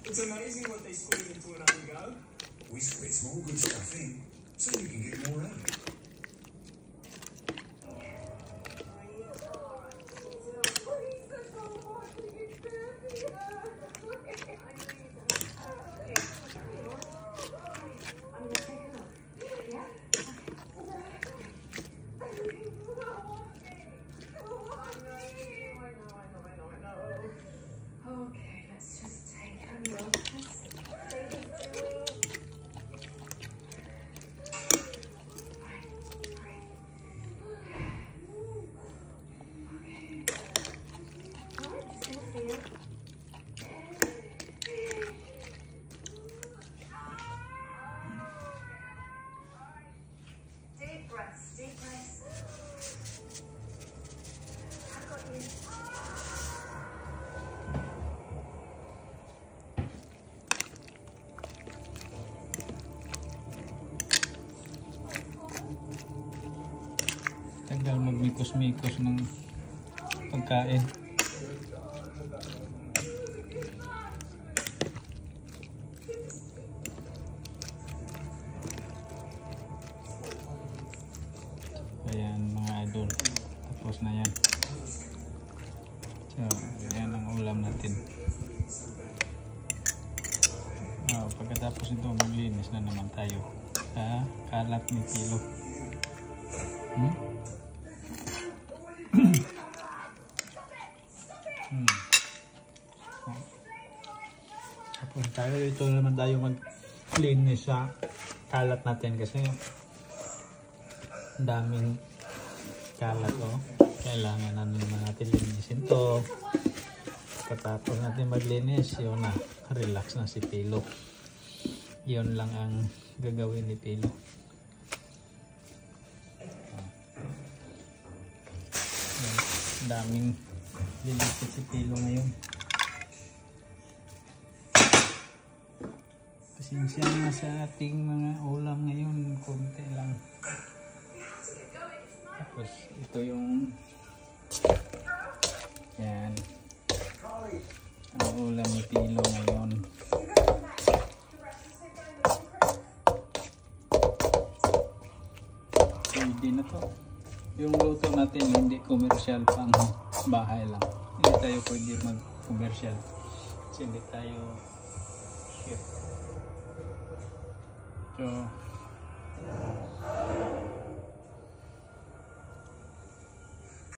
It's amazing what they squeeze into an amigo. We squeeze more good stuff in, so you can get more out of it. Tagal magmikos-mikos ng pagkain. Ayan mga idol, tapos na yan. So, yan ang ulam natin. Pagkatapos ito, maglinis na naman tayo sa kalat ni Pilo. Tapos tayo, ito naman tayo mag-clean sa kalat natin kasi ang daming kalat, oh. Kailangan na naman natin linisin to. Pagkatapos natin maglinis, yun na, relax na si Pilo. Yun lang ang gagawin ni Pilo. Ang daming linisin si Pilo ngayon. Pasensya na sa ating mga ulam ngayon, konti lang. Tapos ito yung yan ang ulam ni Pilo ngayon. Pwede na to. Yung luto natin hindi commercial, pang bahay lang. Hindi tayo pwede mag commercial kasi hindi tayo chef. So